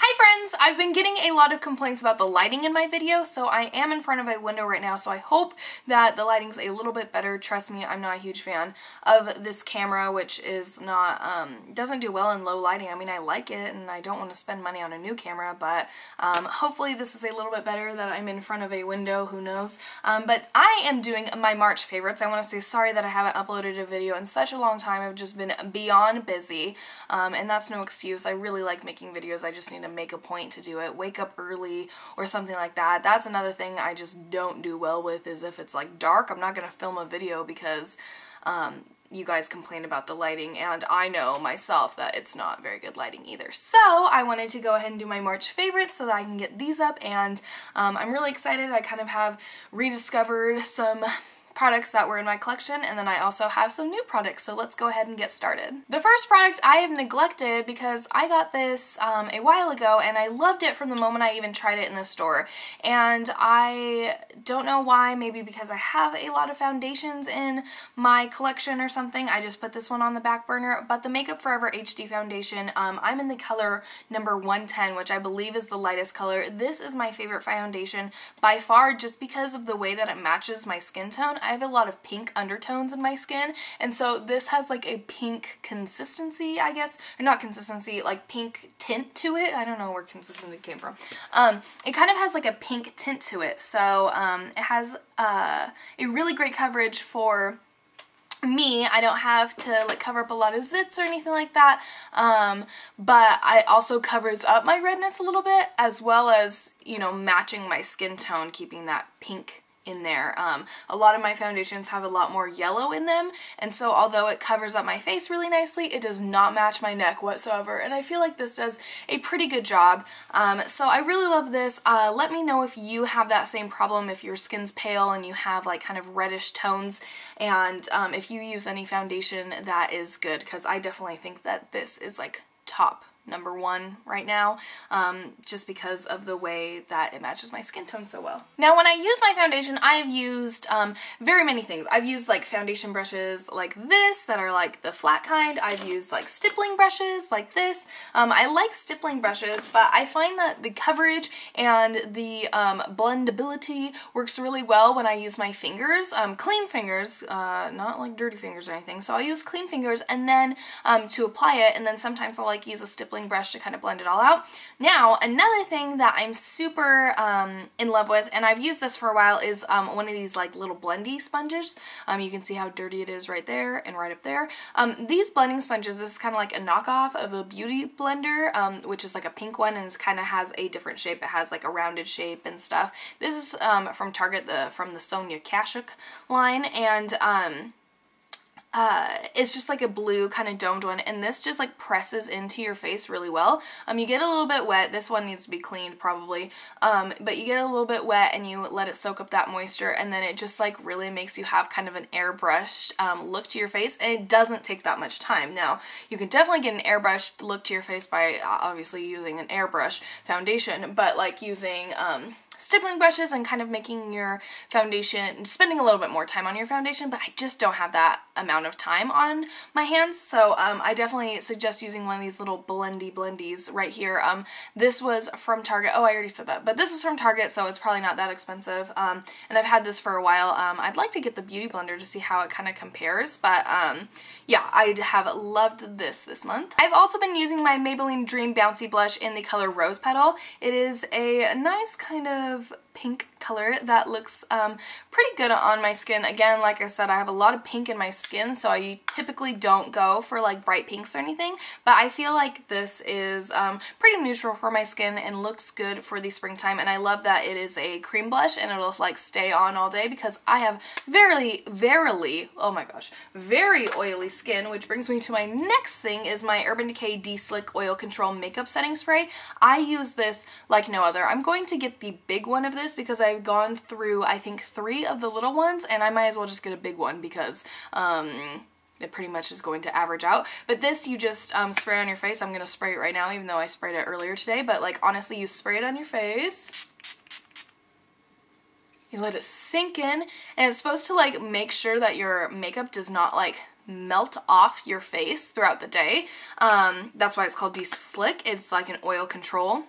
Hi friends! I've been getting a lot of complaints about the lighting in my video, so I am in front of a window right now, so I hope that the lighting's a little bit better. Trust me, I'm not a huge fan of this camera, which is not, doesn't do well in low lighting. I mean, I like it, and I don't want to spend money on a new camera, but hopefully this is a little bit better that I'm in front of a window, who knows. But I am doing my March favorites. I want to say sorry that I haven't uploaded a video in such a long time. I've just been beyond busy, and that's no excuse. I really like making videos. I just need to make a point to do it. Wake up early or something like that. That's another thing I just don't do well with, is if it's like dark, I'm not going to film a video because you guys complain about the lighting, and I know myself that it's not very good lighting either. So I wanted to go ahead and do my March favorites so that I can get these up, and I'm really excited. I kind of have rediscovered some products that were in my collection, and then I also have some new products, so let's go ahead and get started. The first product I have neglected because I got this a while ago and I loved it from the moment I even tried it in the store, and I don't know why, maybe because I have a lot of foundations in my collection or something. I just put this one on the back burner, but the Makeup Forever HD foundation, I'm in the color number 110, which I believe is the lightest color. This is my favorite foundation by far, just because of the way that it matches my skin tone. I have a lot of pink undertones in my skin, and so this has like a pink consistency, I guess, or not consistency, like pink tint to it. I don't know where consistency came from. It kind of has like a pink tint to it, so it has a really great coverage for me. I don't have to like cover up a lot of zits or anything like that, but it also covers up my redness a little bit, as well as, you know, matching my skin tone, keeping that pink in there. A lot of my foundations have a lot more yellow in them, and so although it covers up my face really nicely, it does not match my neck whatsoever, and I feel like this does a pretty good job. So I really love this. Let me know if you have that same problem, if your skin's pale and you have like kind of reddish tones, and if you use any foundation that is good, because I definitely think that this is like top number one right now, just because of the way that it matches my skin tone so well. Now, when I use my foundation, I've used very many things. I've used like foundation brushes like this that are like the flat kind. I've used like stippling brushes like this. I like stippling brushes, but I find that the coverage and the blendability works really well when I use my fingers, clean fingers, not like dirty fingers or anything. So I'll use clean fingers and then to apply it, and then sometimes I'll like use a stippling brush to kind of blend it all out. Now, another thing that I'm super in love with, and I've used this for a while, is one of these like little blendy sponges. You can see how dirty it is right there and right up there. These blending sponges, this is kind of like a knockoff of a Beauty Blender, which is like a pink one, and it kind of has a different shape. It has like a rounded shape and stuff. This is from Target, from the Sonia Kashuk line, and it's just like a blue kind of domed one, and this just like presses into your face really well. You get a little bit wet. This one needs to be cleaned probably, but you get a little bit wet and you let it soak up that moisture, and then it just like really makes you have kind of an airbrushed look to your face, and it doesn't take that much time. Now, you can definitely get an airbrushed look to your face by obviously using an airbrush foundation, but like using stippling brushes and kind of making your foundation, spending a little bit more time on your foundation, but I just don't have that amount of time on my hands, so I definitely suggest using one of these little blendies right here. This was from Target. Oh, I already said that, but this was from Target, so it's probably not that expensive, and I've had this for a while. I'd like to get the Beauty Blender to see how it kind of compares, but yeah, I have loved this month. I've also been using my Maybelline Dream Bouncy Blush in the color Rose Petal. It is a nice kind of pink color that looks pretty good on my skin. Again, like I said, I have a lot of pink in my skin, so I typically don't go for like bright pinks or anything, but I feel like this is pretty neutral for my skin and looks good for the springtime, and I love that it is a cream blush and it'll like stay on all day, because I have very oily skin, which brings me to my next thing, is my Urban Decay De-Slick Oil Control Makeup Setting Spray. I use this like no other. I'm going to get the big one of this because I've gone through, I think, 3 of the little ones, and I might as well just get a big one because it pretty much is going to average out. But this, you just spray on your face. I'm going to spray it right now, even though I sprayed it earlier today, but like honestly, you spray it on your face. You let it sink in, and it's supposed to like make sure that your makeup does not like melt off your face throughout the day. That's why it's called De-Slick. It's like an oil control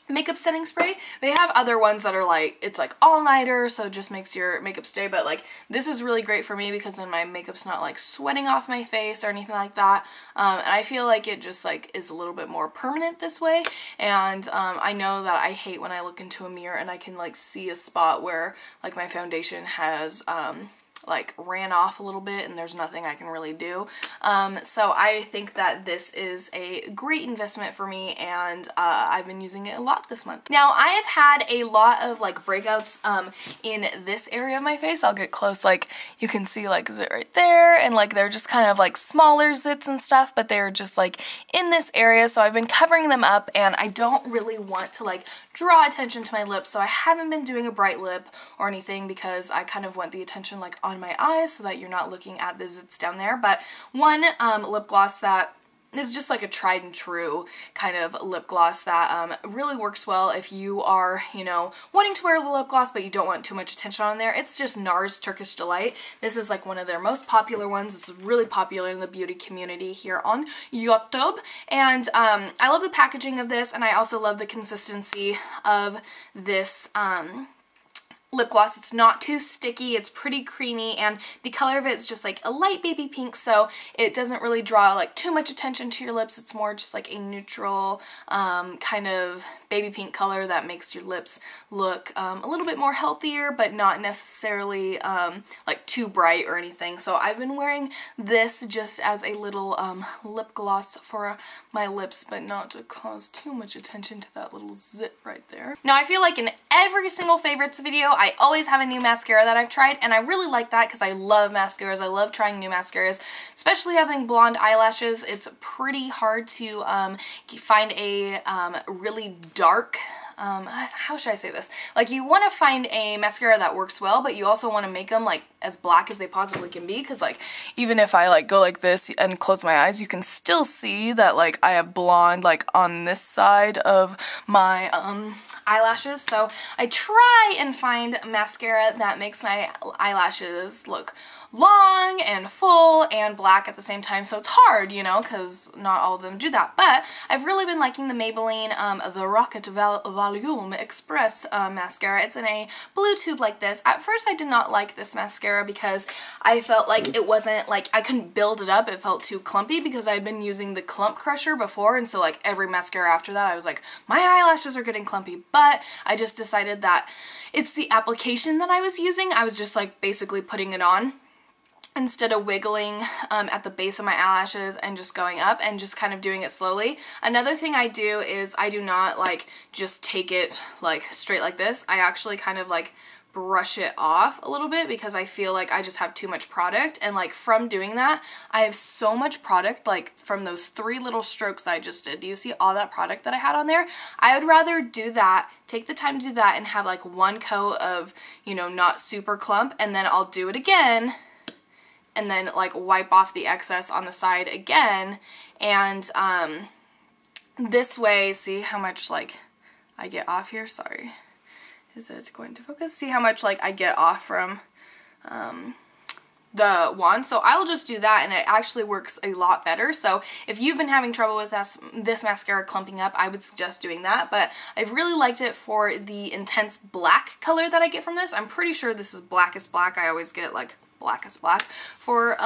makeup setting spray. They have other ones that are like, it's like all-nighter, so it just makes your makeup stay, but like this is really great for me because then my makeup's not like sweating off my face or anything like that, and I feel like it just like is a little bit more permanent this way. And I know that I hate when I look into a mirror and I can like see a spot where like my foundation has like ran off a little bit and there's nothing I can really do. So I think that this is a great investment for me, and I've been using it a lot this month. Now I have had a lot of like breakouts in this area of my face. I'll get close, like you can see like zit right there, and like they're just kind of like smaller zits and stuff, but they're just like in this area, so I've been covering them up and I don't really want to like draw attention to my lips, so I haven't been doing a bright lip or anything because I kind of want the attention like on my eyes so that you're not looking at the zits down there. But one lip gloss that is just like a tried and true kind of lip gloss that really works well if you are, you know, wanting to wear a lip gloss but you don't want too much attention on there. It's just NARS Turkish Delight. This is like one of their most popular ones. It's really popular in the beauty community here on YouTube, and I love the packaging of this, and I also love the consistency of this lip gloss. It's not too sticky, it's pretty creamy, and the color of it is just like a light baby pink, so it doesn't really draw like too much attention to your lips. It's more just like a neutral kind of baby pink color that makes your lips look a little bit more healthier, but not necessarily like too bright or anything. So I've been wearing this just as a little lip gloss for my lips, but not to cause too much attention to that little zit right there. Now I feel like in every single favorites video I always have a new mascara that I've tried, and I really like that because I love mascaras. I love trying new mascaras, especially having blonde eyelashes. It's pretty hard to find a really dark, how should I say this? Like, you want to find a mascara that works well, but you also want to make them like as black as they possibly can be, because like even if I like go like this and close my eyes, you can still see that like I have blonde like on this side of my eyelashes. So I try and find mascara that makes my eyelashes look long and full and black at the same time. So it's hard, you know, because not all of them do that. But I've really been liking the Maybelline the Rocket Volume Express mascara. It's in a blue tube like this. At first I did not like this mascara because I felt like it wasn't like, I couldn't build it up. It felt too clumpy because I'd been using the Clump Crusher before, and so like every mascara after that I was like, my eyelashes are getting clumpy. But I just decided that it's the application that I was using. I was just like basically putting it on instead of wiggling at the base of my eyelashes and just going up, and just kind of doing it slowly. Another thing I do is I do not like just take it like straight like this. I actually kind of like brush it off a little bit because I feel like I just have too much product, and like from doing that I have so much product, like from those 3 little strokes that I just did. Do you see all that product that I had on there? I would rather do that, take the time to do that, and have like one coat of, you know, not super clump, and then I'll do it again and then like wipe off the excess on the side again, and this way, see how much like I get off here? Sorry, is it going to focus? See how much like I get off from the wand? So I'll just do that, and it actually works a lot better. So if you've been having trouble with this mascara clumping up, I would suggest doing that. But I've really liked it for the intense black color that I get from this. I'm pretty sure this is Blackest Black. I always get like Blackest Black for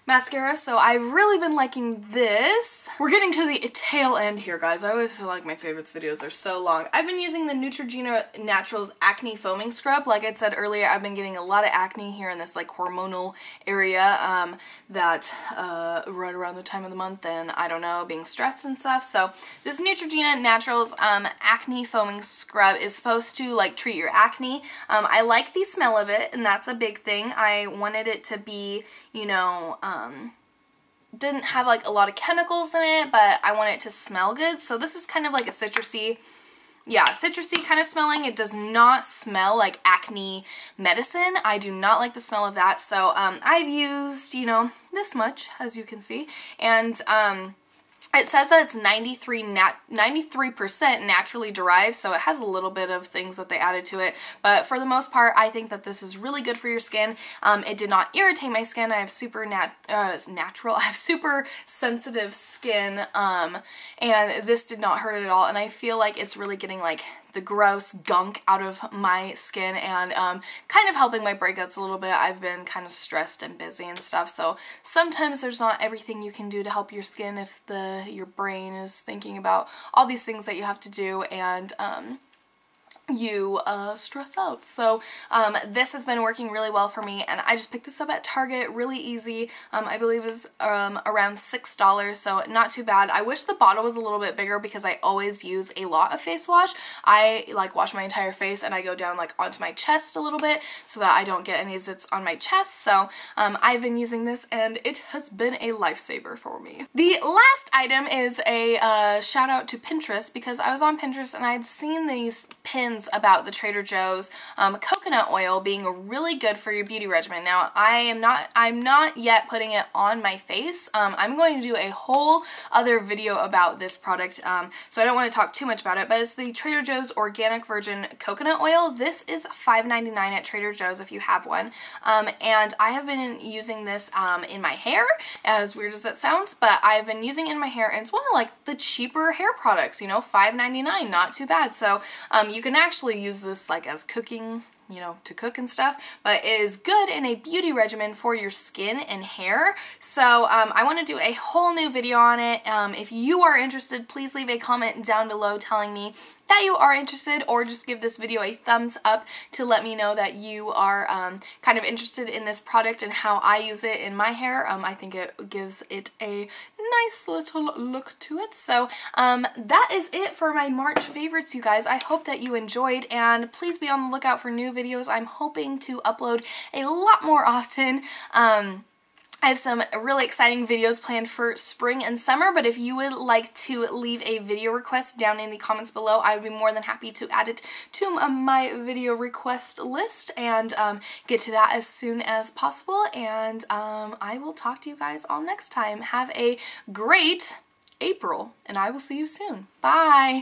mascara, so I've really been liking this. We're getting to the tail end here, guys. I always feel like my favorites videos are so long. I've been using the Neutrogena Naturals Acne Foaming Scrub. Like I said earlier, I've been getting a lot of acne here in this like hormonal area that right around the time of the month, and I don't know, being stressed and stuff. So this Neutrogena Naturals Acne Foaming Scrub is supposed to like treat your acne. I like the smell of it, and that's a big thing. I wanted it to be, you know, didn't have like a lot of chemicals in it, but I want it to smell good. So this is kind of like a citrusy, yeah, citrusy kind of smelling. It does not smell like acne medicine. I do not like the smell of that. So I've used, you know, this much, as you can see, and It says that it's 93% naturally derived, so it has a little bit of things that they added to it, but for the most part, I think that this is really good for your skin. It did not irritate my skin. I have super super sensitive skin, and this did not hurt it at all, and I feel like it's really getting like the gross gunk out of my skin and kind of helping my breakouts a little bit. I've been kind of stressed and busy and stuff, so sometimes there's not everything you can do to help your skin if your brain is thinking about all these things that you have to do and you stress out. So this has been working really well for me, and I just picked this up at Target, really easy. I believe is around $6, so not too bad. I wish the bottle was a little bit bigger because I always use a lot of face wash. I like wash my entire face and I go down like onto my chest a little bit so that I don't get any zits on my chest. So I've been using this and it has been a lifesaver for me. The last item is a shout out to Pinterest, because I was on Pinterest and I had seen these pins about the Trader Joe's coconut oil being really good for your beauty regimen. Now I'm not yet putting it on my face. I'm going to do a whole other video about this product, so I don't want to talk too much about it, but it's the Trader Joe's Organic Virgin Coconut Oil. This is $5.99 at Trader Joe's if you have one, and I have been using this in my hair, as weird as that sounds, but I've been using it in my hair, and it's one of like the cheaper hair products, you know, $5.99, not too bad. So you can actually use this like as cooking, you know, to cook and stuff, but it is good in a beauty regimen for your skin and hair. So I want to do a whole new video on it. If you are interested, please leave a comment down below telling me that you are interested, or just give this video a thumbs up to let me know that you are kind of interested in this product and how I use it in my hair. I think it gives it a nice little look to it. So that is it for my March favorites, you guys. I hope that you enjoyed, and please be on the lookout for new videos. I'm hoping to upload a lot more often. I have some really exciting videos planned for spring and summer, but if you would like to leave a video request down in the comments below, I would be more than happy to add it to my video request list and get to that as soon as possible. And I will talk to you guys all next time. Have a great April, and I will see you soon. Bye!